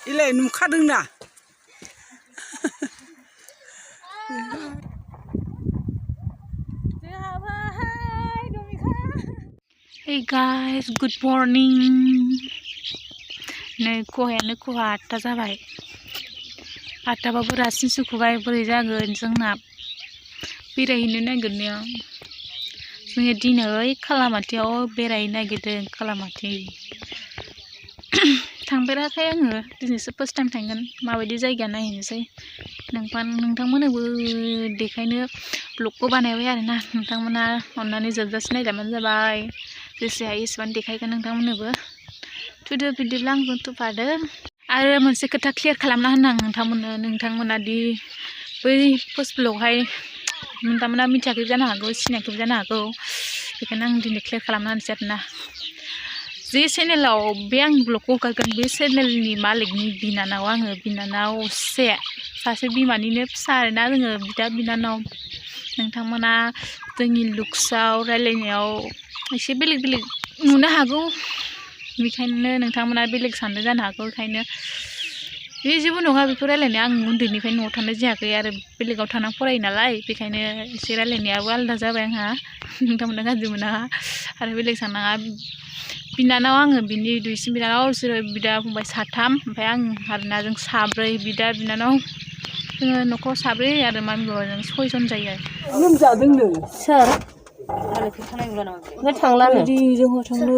इलाय नुखादोंना Hey guys, good morning. नै खहायानो खहा 8टा जाबाय 8टाबाबो रासिन सुखुबाय बोरै जागोन जोंना बेरायहैनो नागिरनायाव जोङो दिनै खालामाथियाव बेरायहैनो नागिरदों खालामाथि थांफेराखै आङो दिनैसो फार्स्ट टाइम थांगोन माबायदि जायगा नायहैनोसै नोंथांमोननोबो देखायनो ब्लगखौ बानायबाय आरोना नोंथांमोना अननानै जोबजासे नायलांबानो जाबाय जेसे हायो एसेबां देखायगोन नोंथांमोननोबो थुदो बिदिब्ला आंबो थुफादो आरो मोनसे खोथा क्लियार खालामना होनो आं नोंथांमोना दि बै फार्स्ट ब्लगहाय नोंथांमोना मिथियाखै जानो हागौ सिनायाखैबो जानो हागौ बेखायनो आं दिनै क्लियार खालामना होनोसै आरोना जे चेनेलाव बे आं ब्लगखौ हगारगोन बे चेनेलनि मालिकनि बिनानाव आङो बिनानाव सासे बिमानिनो फिसा आरोना जोङो बिदा बिनानाव नोंथांमोना जोंनि लुक्सआव रायलायनायाव एसे बेलेग नुनो हागौ बेखायनो नोंथांमोना बेलेग साननो जानो हागौ बेखायनो बे जेबो नङा बेखौ रायलायनाया आं उन्दैनिफ्राय न'आव थानाय जायाखै आरो बेलेगाव थाना फरायो नालाय बेखायनो एसे रायलायनायाबो आलादा जाबाय आंहा नोंथांमोना गाज्रि मोनाङा आरो बेलेग साननाङा बिनानाव आङो बिनि दुइसिन बिनानाव बिसोरो बिदा फंबाय 3 ओमफ्राय आं आरोना जों 4 बिदा बिनानाव जोङो न'खराव 4 आरो मामि बाबाजों 6 जन जायो लोमजादोंनो सोर थांलानो जोंहा थांनो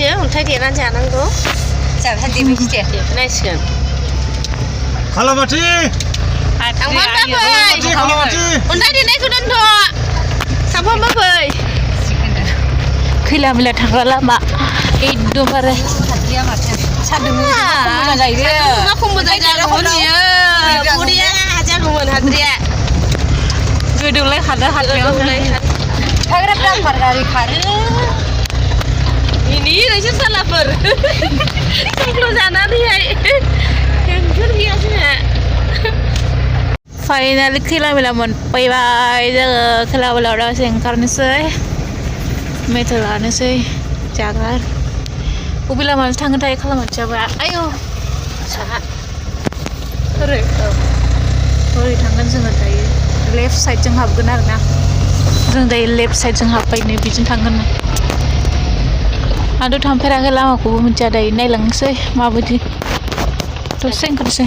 अन्थाइ देनानै जानांगौ जानानै देबाय नायसिगोन खालामाथि थांफानोबा फै अन्थाइ देनायखौ दोनथ' थांफानोबा फै खैला मैला थांग्रा लामा एकदमबारे सान्दुंआ खमबो जागौमोन बियो बुरिया जागौमोन हाद्रिया गोदौलाय खारनो हाद्रियाव थाग्रा दामफार गारि खारो ini nasi salapur, sengklo sana dia, hancur biasanya. Finally khila mila मोनफैबाय जोङो khila mila udah ओंखारनोसै मेथाइ लानोसै जाग्रा बबे लामाजों थांगोन थाय खालामाथियाबा आयौ साहा ओरै थांगोन जोङो दायो लेफ्ट साइडजों हाबगोन आरोना जों दायो लेफ्ट साइडजों हाबबाय नै बिजों थांगोन आंथ' थांफेराखै लामाखौबो मिथिया दायो नायलांनोसै माबायदि दसे ओंखारनोसै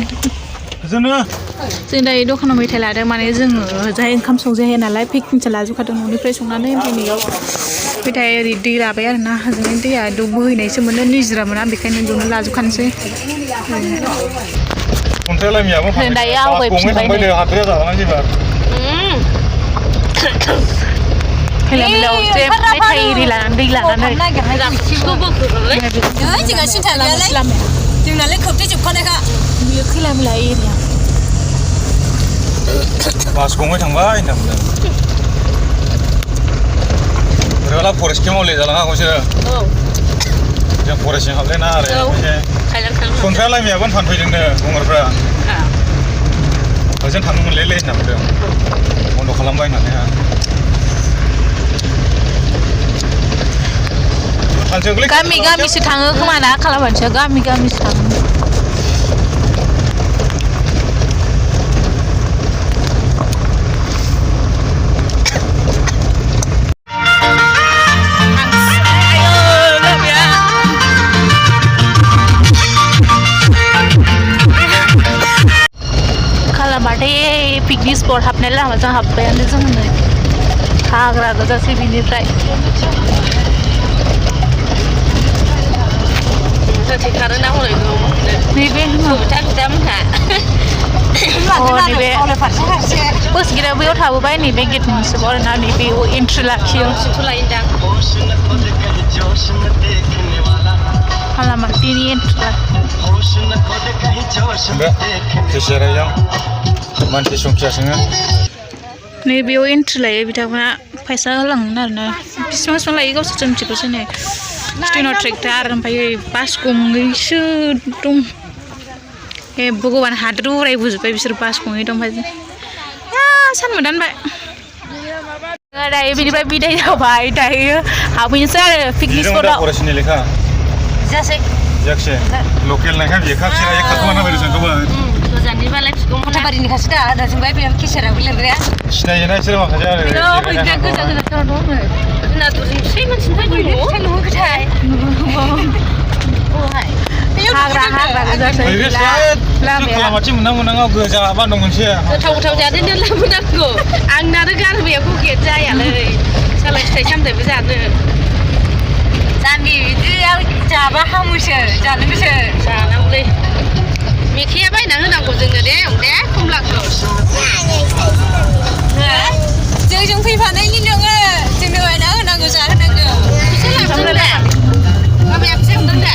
जों दायो दखानाव मेथाइ लादों माने जोङो ओजाहाय ओंखाम संजाया नालाय पेकिंसो लाजोबखादों न'निफ्राय संनानै ओमफ्राय नैयाव मेथाइ ओरै दै लाबाय आरोना हजोंनि दैया बोहैनायसो मोनो निजिरा मोना बेखायनो बेयावनो लाजोबखानोसै जों दायो आवगायफिनबाय खैला मैलायाव जे मेथाइ एरि लानानै दै लानानै जोंहा सिन्था गैयालै जोंनालाय खोबथेजोबखानायखा बियो खैला मैला एरिया बास गंनै थांबाय होनना बुंदों बोरैबाला फरेस्ट केम्पआव जालाङाखौसो जों फरेस्टजों हाबलायना आरो खन्थ्रा लामायाबो फानफैदोंनो गंगारफ्रा ओजों थांनो मोनलायलाय होनना बुंदों बन्द' खालामबाय होननानै गामिसो थाङो खोमा ना खालामाथिया गामिसो थाङो खालामाथि पिकनिक स्पट हाबनाय लामाजों हाबबायानो जोङो नै हाग्रा गोजासै बिनिफ्राय खारोना हनै नैबे बिदा मोनहा नैबे बस गिरा बैयाव थाबोबाय नैबे गेट मोनसेबाव आरोना नैबे एन्ट्रि लाखियो खालामाथिनि एन्ट्रि मानसि संखियासोङो नैबेयाव एन्ट्रि लायो बिथांमोना फैसा होलांगोन आरोना बेसेबां लायो गावसोरसो मिथिगौसो नै स्टेनाव ट्रेक्टर ओमफ्राय बास गंनैसो दं ए भगबान हादोर उरायबोजोब्बाय बिसोर बास गंनै दं ओमफ्राय सानमोन दानबाय दायो बिनिफ्राय बिदाय जाबाय दायो हाबहैनोसै आरो पिकनिक स्पटआव फरायसिनो लेखा जासै जाखसे लकेल नायखाय बियो खाबसिरा एक खाथुमा बायदि जोंखौबो गोजाननिबालाय फिगौ मथाबारिनि खासो दा जोंबाय बे केसेरा बिलारग्राया सिनायोना इसोर माखासे आरो गोजान गोजान दङ जोंना दुरिसे मानसिनि फैदों नुहैगोथाय हाग्रा गोजासै लामाथि मोननांगौ गोजा बान्दं मोनसे गोथाव जादेरनो लाबोनांगौ आंनानो गारमायाव गगेट जायालै सालाय फिथाइ सामथाइबो जानो जामि बिदियाव जाबा हामोसो जानो गोसो जानांगौलै मेखाया बायना होनांगौ जोंनो दे खमलाखौ जोंजों फैफानायनि नोङो जोंनो बायना होनांगौ जाहोनांगौ फैसा लाबोदों दा माबाया फैसा हमदों दा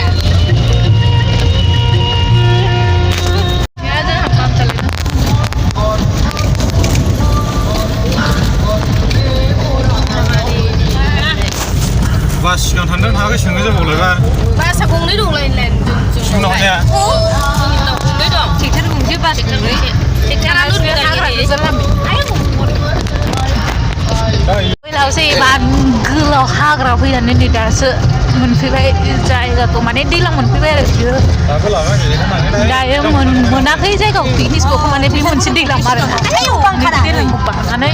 बास सिगां थांदों थाङाखै सोंनो जोबावलायबा बासा गंनै दंलाय सिगाङाव थांनाया जोंनि उनाव गंनै दं ट्रेक्टर गंसे बास गंनै ट्रेक्टरानो फैलावसै इमान गोलाव हाग्रा फैनानै नै दासो मोनफैबाय जायगाखौ माने दैज्लां मोनफैबाय आरो बियो दायो मोनाखै जायगाखौ पिकनिक स्पटखौ माने बे मोनसे दैज्लां आरोना दैज्लांखौ बारनानै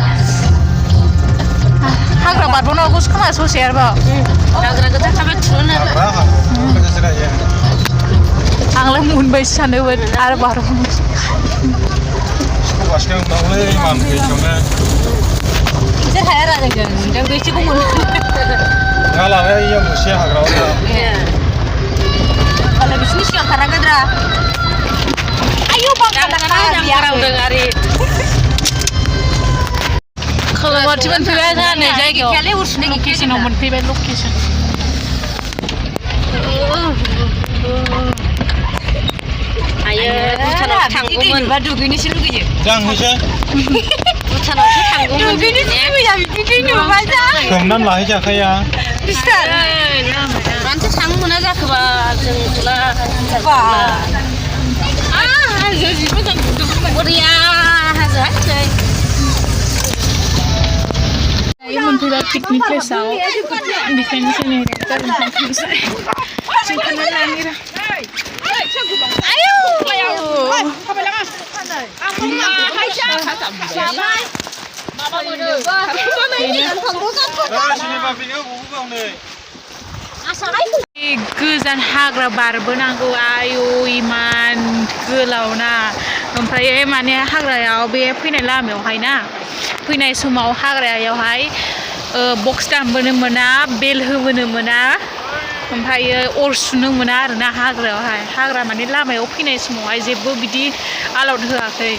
हाग्रा बारबावनांगौसो खोमा ससे आरोबाव हाग्रा गोजा थाबाय थुनो आंलाय मोनबायसो सानोमोन आरो बारबावनांगौसो बिसोर हाया आरो जों बैसेखौ मोनो नङा लाबाय इयाव मोनसे हाग्रायाव होमबालाय बिसोरनि सिगां खारनांगोनरा आयौ बांगारावदों आरो खोलोमथि मोनफैबाय जोंहा नै जायगायाव लकेसनाव मोनफैबाय लकेसन आयो भुटानाव थांगौमोन बा दुगैनोसो लुगैयो जांहैसै भुटानावसो थांगौमोन दुगैनोसो लुगैया बिदि नुबा जा सोमनानै लाहैजाखाया बिस्तार मानोथो थांनो मोना जाखोबा जोंखौला हाजो जि मोजां नुदोंमोन बरिया हाजो हाजो मोनफैबाय पिकनिक प्लेसआव बेखायनो जोंनि गारिजों थांफिननोसै जों थांनानै लानिरा गोजान हाग्रा बारबोनांगौ आयु इमान गोलावना ओमफ्राय माने हाग्रायाव बे फैनाय लामायावहाय ना फैनाय समाव हाग्रायावहाय बक्स दामबोनो मोना बेल होबोनो मोना ओमफ्रायो अर सुनो मोना आरोना हाग्रा माने लामायाव फैनाय समावहाय जेबो बिदि आलाउड होआखै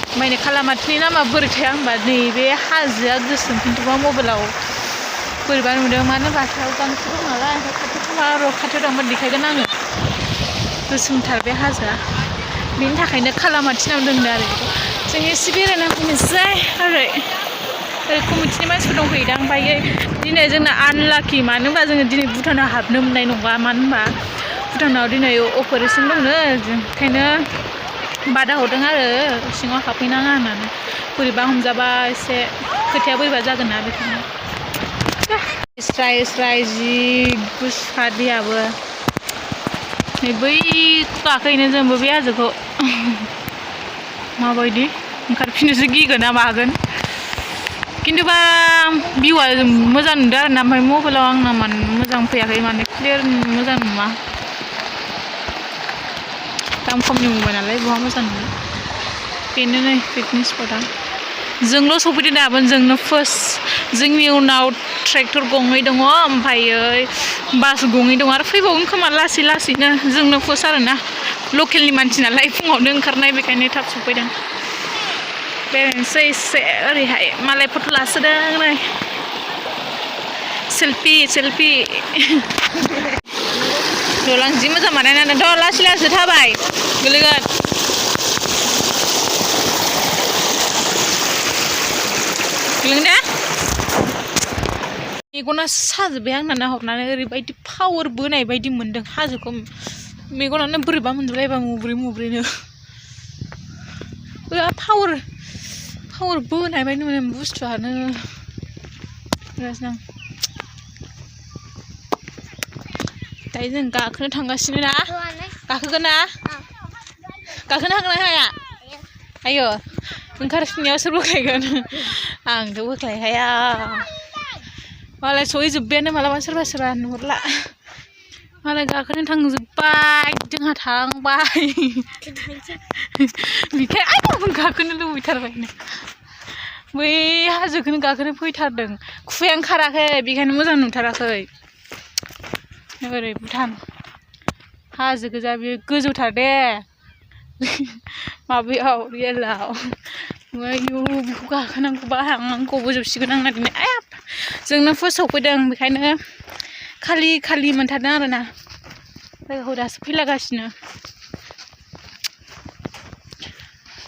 ओमफ्राय खालामाथिनि लामा बोरै थाया होनबा नैबे हाजोआ गोसोम खिन्थुबा मबाइलाव बोरैबा नुदों मानो होनबा सायाव गांसो दं नालाय खाथियाव थांबा देखायगोन आङो गोसोमथार बे हाजोआ बेनि थाखायनो खालामाथिनाव दोनदों आरो जों एसे बेरायना फैनोसै ओरै कमिटिनि मानसिफोर दंफैयोदां ओमफ्राय दिनै जोंना आनलाकि मानो होनबा जोङो दिनै भुटानाव हाबनो मोननाय नङा मानो होनबा भुटानाव दिनै अपारेसन दंनो ओंखायनो बादा हरदों आरो सिङाव हाबफैनाङा होननानै बोरैबा हमजाबा एसे खोथाया बोरैबा जागोन ना बेखायनो स्राय जि गुसु दैयाबो नै बै गाखोहैनो जोंबो बे हाजोखौ माबायदि ओंखारफिननोसो गिगोन ना मागोन खिन्थुबा भिउआ मोजां नुदों आरोना ओमफ्राय मबाइलाव आंना मोजां फैयाखै माने क्लियार मोजां नुवा दाम खमनि मबाइल नालाय बहा मोजां नुयो बेनो नै पिकनिक स्पटआ जोंल' सफैदों दाबो जोंनो फार्स्ट जोंनि उनाव ट्रेक्टर गंनै दङ ओमफ्रायो बास गंनै दङ आरो फैबावगोन खोमा लासैनो जोंनो फार्स्ट आरोना लकेलनि मानसि नालाय फुङावनो ओंखारनाय बेखायनो थाब सफैदों बेरायनोसै एसे ओरैहाय मालाय फट' लासोदों नै सेल्फि दलां जि मोजां बानायनानै लासै थाबाय गोलैगोन मेगना साजोब्बाय आंना नाहरनानै ओरैबायदि पावार बोनाय बायदि मोन्दों हाजोखौ मेगनानो बोरैबा मोनजोबलायबा मुब्रैनो पावार बोनाय बायदि मोनो बुस्थुआनो दायो जों गाखोनो थांगासिनो ना गाखोगोन ना गाखोनो हागोन ना हाया आयो ओंखारफिननायाव सोर बोख्लायगोन आंथ' बोख्लाय हाया मालाय सहैजोब्बायानो मालाबा सोरबा नुहुरला मालाय गाखोनो थांजोब्बाय जोंहा थांबाय बिखाय आयौ गाखोनो लुबैथारबायनो बै हाजोखौनो गाखोनो फैथारदों खुवायानो खाराखै बेखायनो मोजां नुथाराखै ओरै भुटान हाजो गोजा बे गोजौथार दे माबायाव रियेलाव आयौ बेखौ गाखोनांगौबा आं गबोजोबसिगोन आंना दिनै जोंनो फार्स्टआव फैदों बेखायनो खालि मोनथारदों आरोना जायगाखौ दासो फैलागासिनो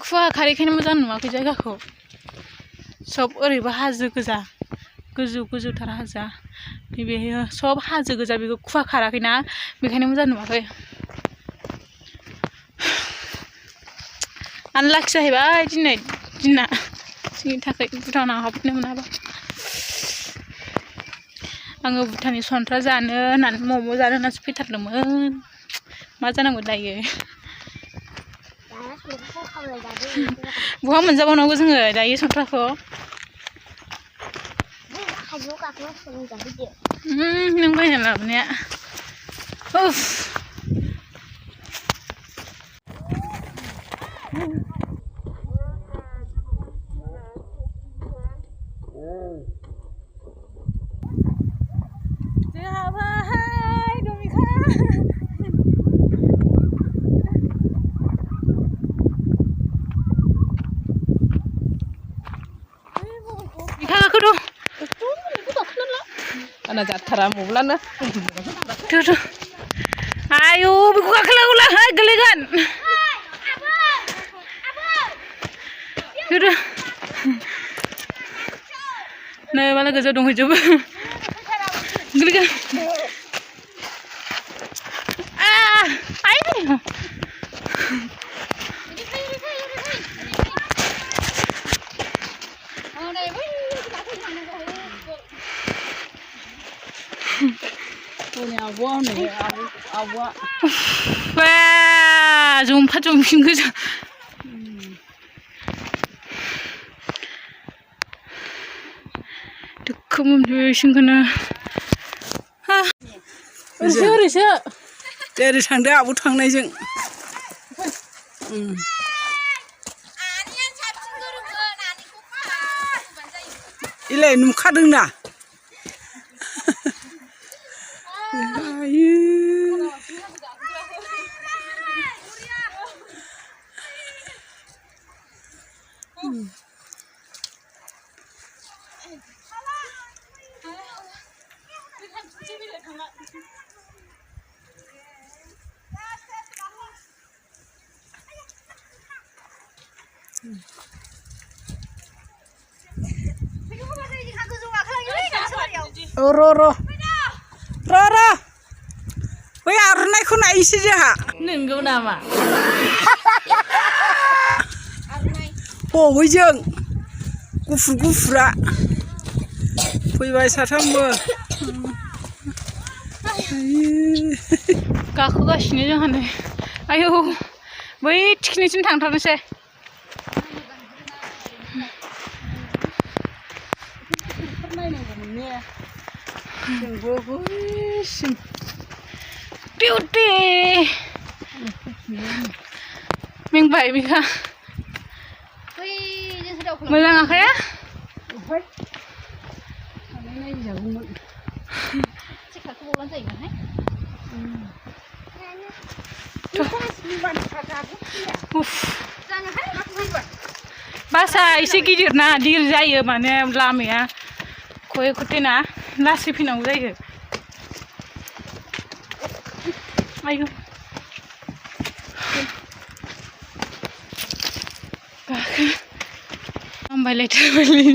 खुवा खारैखायनो मोजां नुवाखै जायगाखौ सब ओरैबो हाजो गोजा गोजौथार हाजोआ नैबे सब हाजो गोजा बेखौ खुवा खाराखैना बेखायनो मोजां नुवाखै आनलाखि जाहैबाय दिनै दिना जोंनि थाखाय भुटानाव हाबनो मोनाबा आङो भुटाननि सन्ट्रा जानो होननानै मम' जानो होननासो फैथारदोंमोन मा जानांगौ दायो बहा मोनजाबावनांगौ जोङो दायो सन्ट्राखौ नों बायना लाबोनाया उफ आना जाथारा मब्लानो आयौ बेखौ गाखोलांगौलाहाय गोलैगोन नै मालाय गोजौआव दंहैजोबो गोलैगोन जंफा जंफिन गोजा दोखो मोनफैसिनखौनो ओरैसो ओरै थांदो आब' थांनायजों इलाय नुखादोंना र' बै आर'नाइखौ नायनोसै जोंहा नोंगौ नामा बबेजों गुफुरा फैबाय साथामबो गाखोगासिनो जोंहा नै आयौ बै थिखिनिसिम थांथारनोसै जोंबो बैसिम बिउटि मेंबाय बिखा मोजां आखाया बासा एसे गिदिर ना दिर जायो माने लामाया खये खथेना लासै फैनांगौ जायो आयौ गाखो हामबायलायथारबायलै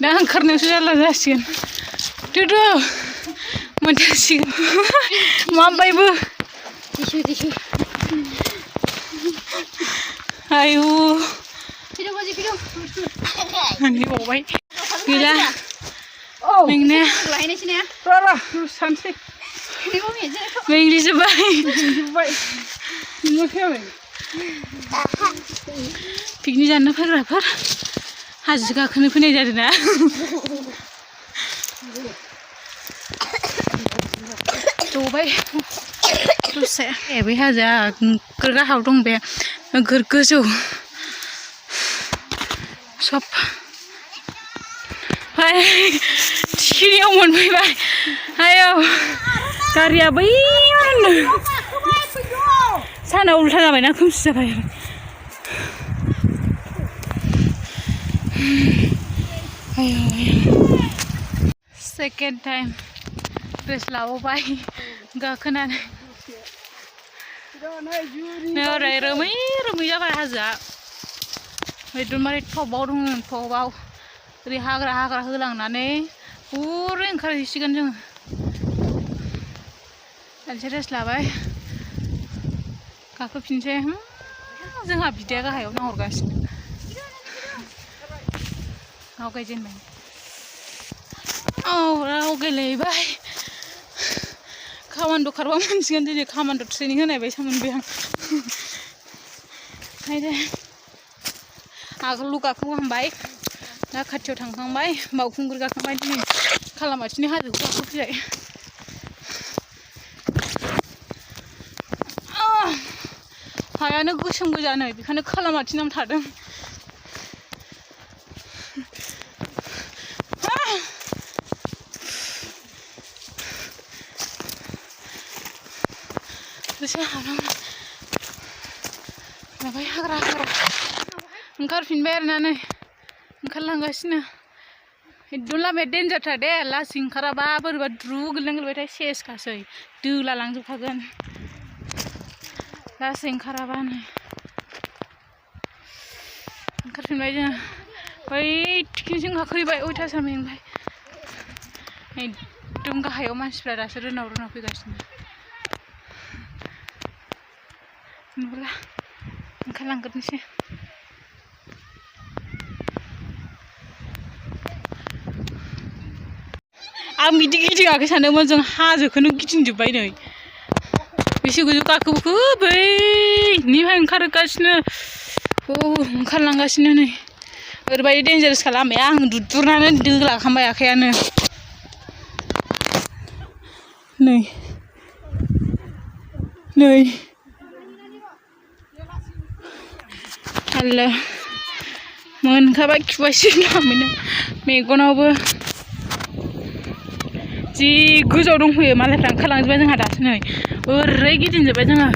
दा ओंखारनायावसो जारला जासिगोन दुदु मोनजासिगोन माबायबो आयु बावबाय गैला मेंनाया सानसै मेंग्लिजोब्बाय पिकनिक जानो फैग्राफोर हाजो गाखोनो फैनाय जादोंना जबाय दसे बे हाजोआ नोगोर गाहायाव दं बे नोगोर गोजौ सब थिखिनियाव मोनफैबाय आयौ गारिया बैमोन साना उल्था जाबायना खोमसि जाबाय सेकेन्ड टाइम रेस्ट लाबावबाय गाखोनानै ओरै रोमै रोमै जाबाय हाजोआ एकदमबारे टपाव दङ टपाव ओरै हाग्रा होलांनानै हरै ओंखारहैसिगोन जोङो दानसे रेस्ट लाबाय गाखोफिनसै जोंहा बिदाया गाहायाव नाहरगासिनो आवगायजेनबाय आवगायलायबाय खामान्ड' खारबा मोनसिगोन दिनै खामान्ड' ट्रेनिं होनाय बायसा मोनबाय आं दे आगोल गाखोखांबाय दा खाथियाव थांखांबाय बावखुंग्रि गाखोबाय दिनै खालामाथिनि हाजोखौ गाखोफैबाय हायानो गोसोम गोजानो बेखायनो खालामाथि नाम थादों माबाय हाग्रा ओंखारफिनबाय आरोना नै ओंखारलांगासिनो एकदम लामाया देन्जारथार दे लासै ओंखाराबा बोरैबा द्रु गोलैबायथाय सेसखासै दोला लांजोबखागोन लासै ओंखाराबा नै ओंखारफिनबाय जोङो बै थिखिनिसिम गाखोहैबाय अयथासार मेंबाय एकदम गाहायाव मानसिफ्रा दासो रोनाव फैगासिनो नुला ओंखारलांग्रोनोसै आं बिदि गिदिङाखै सानदोंमोन जों हाजोखौनो गिदिंजोब्बाय नै बेसे गोजौ गाखोबोखो बैनिफ्राय ओंखारगासिनो ओंखारलांगासिनो नै ओरैबायदि डेन्जारेसखा लामाया आं दुद्रुनानै दोलाखांबाय आखायानो नै हाल्ला मोनखाबाय खिबायसिन लामानो मेगनावबो जि गोजौआव दंफैयो मालायफ्रा ओंखारलांजोब्बाय जोंहा दासो नै ओरै गिदिंजोब्बाय जोङो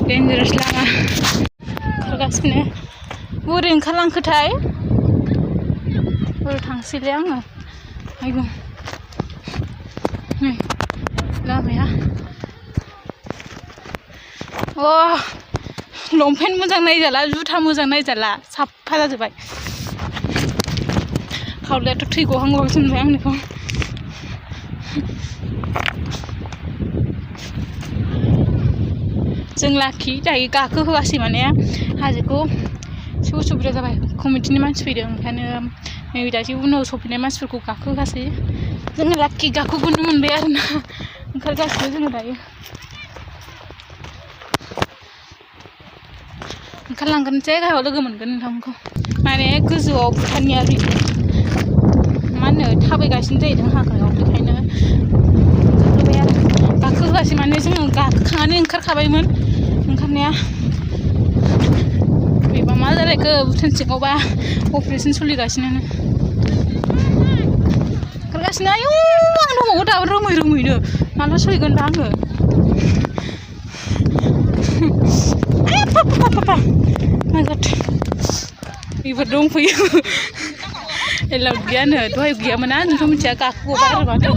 डेन्जारेस लामा ओंखारगासिनो बोरै ओंखारलांखोथाय बोरै थांसैलाय आङो आयौ नै लामाया लंपेन्ट मोजां नायजाला जुथा मोजां नायजाला साफा जाजोब्बाय खावलायाथ' थै गहांबावसो मोनबाय आंनिखौ जों लाखि दायो गाखो होआसै माने हाजोखौ एसे उसुबिदा जाबाय कमिटिनि मानसि फैदों ओंखायनो नै दासो उनाव सफैनाय मानसिफोरखौ गाखो होआसै जोङो लाखि गाखोगोनो मोनबाय आरोना ओंखारगासिनो जोङो दायो ओंखारलांगोनसै गाहायाव लोगो मोनगोन नोंथांमोनखौ माने गोजौआव भुटाननिया मा होनो थाबायगासिनो जाहैदों हाग्रायाव बेखायनो ओंखारबोबाय आरो गाखोहोआसै माने जोङो गाखोखांनानै ओंखारखाबायमोन ओंखारनाया बेबा मा जालायखो भुटान सिङावबा अपारेसन सोलिगासिनो ओंखारगासिनो आयौ आं दंबावो दाबो रोमैनो माला सहैगोनबा आङो My God, इबो दंफैयो एलाव गैयानो दहाय गैयामोन ना नोंथ' मिथिया गाखोबाय आरो माथो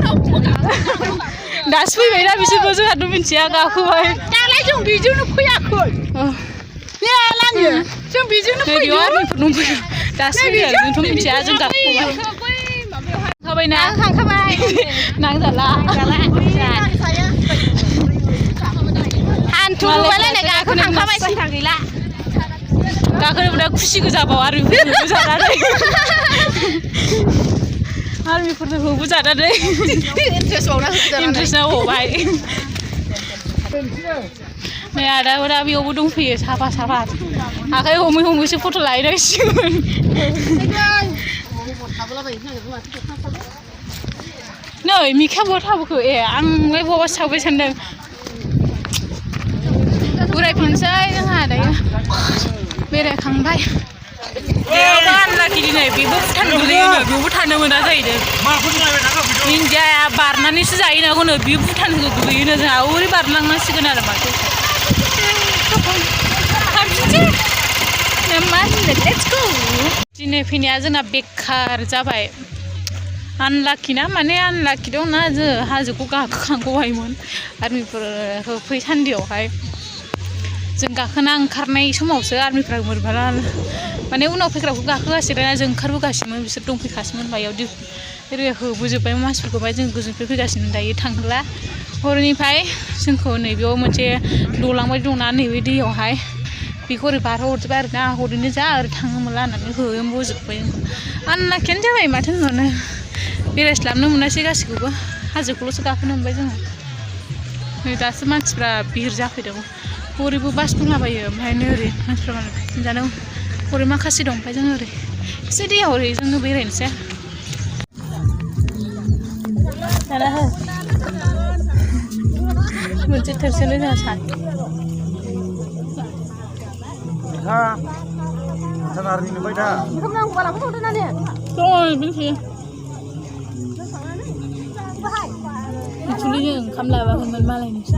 दासो फैबायना बिसोरबो जोंहाथ' मिथिया गाखोबाय जों बेजोंनो फैयाखै ने लाङो जों बेजोंनो फैयो आर्मिफोर दासो जोंथ' मिथिया जों गाखोबाय थाबायना थांखाबाय नांजाला हान्थु रुबायलायनाय गाखो थांखाबाय सिन्था गैला गाखोनोबो खुसि गोजाबाव आर्मिफोरनो होजानानै आर्मिफोरनो होबोजानानै इन्ट्रेस्टआव हबाय नै आदाफोरा बेयावबो दंफैयो साफा आखाइ हमै हमैसो फट' लाहैनांसिगोन नै मिखाया बहा थाबोखो आंलाय बहाबा सावबाय सानदों उरायफिनसै जोंहा दायो बेरायखांबाय बेयावबो आनलाखि दिनै बेबो भुटान गोलैयोनो बेयावबो थानो मोना जाहैदों इन्डियाया बारनानैसो जायो नागौनो बे भुटानखौ गोलैयोनो जोंहा ओरै बारलांनांसिगोन आरो माथो दिनै फैनाया जोंना बेकार जाबाय आनलाखि ना माने आनलाखि दंना जों हाजोखौ गाखोखांगौहायमोन आर्मिफोर होफैसान्दियावहाय जों गाखोना ओंखारनाय समावसो आर्मिफ्रा मोरबाला माने उनाव फैग्राखौ गाखोगासिनो जों ओंखारबोगासिनोमोन बिसोर दंफैखासिनोमोन बायाव ओरै होबोजोब्बाय मानसिफोरखौहाय जों गोजौनिफ्राय फैगासिनो दायो थांला हरनिफ्राय जोंखौ नैबेयाव मोनसे दलां बायदि दंना नैबे दैयावहाय बेखौ ओरै बारहोहरजोब्बाय आरोना हरैनो जा ओरै थांनो मोनला होननानै होबोजोब्बाय आनलाखियानो जाबाय माथो होनबावनो बेरायस्लाबनो मोनासै गासैखौबो हाजोखौल'सो गाखोनो मोनबाय जोङो नै दासो मानसिफ्रा बिहिर जाफैदों हरैबो बास दंलाबायो ओमफ्राय नै ओरै मानसिफ्रा मालाय थांजादों हरै माखासे दं ओमफ्राय जों ओरै एसे दैयाव ओरै जोङो बेरायनोसै दाना हो मोनसे थोरसियावनो जोंहा सानै नुबाय दा एक्सुलि जों ओंखाम लाबोआखैमोन मालायनिसो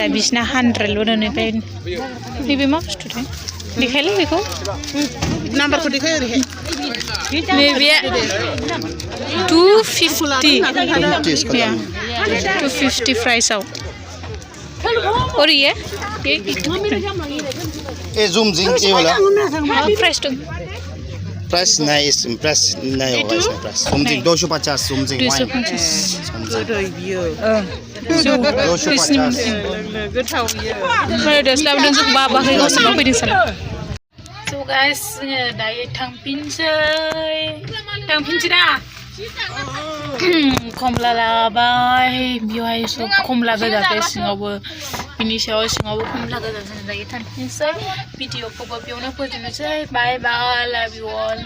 बिसिना 100ल' ओमफ्राय नैबे मा बुस्थुथाय देखायलै बेखौ नाम्बारखौ देखाय ओरैहाय नैबे 250 प्राइसआव और ये जूम जिंग ये वाला प्राइस तो प्राइस नाइस प्राइस नहीं होगा इसमें प्राइस जूम जिंग 250 जूम जिंग 250 So guys, dayo tangpinsi dah. Komla labai, biar so komla gada singabu, ini saya singabu komla gada dayo tangpinsi. Video ko ba biar na pwede na say. Bye bye, love you all.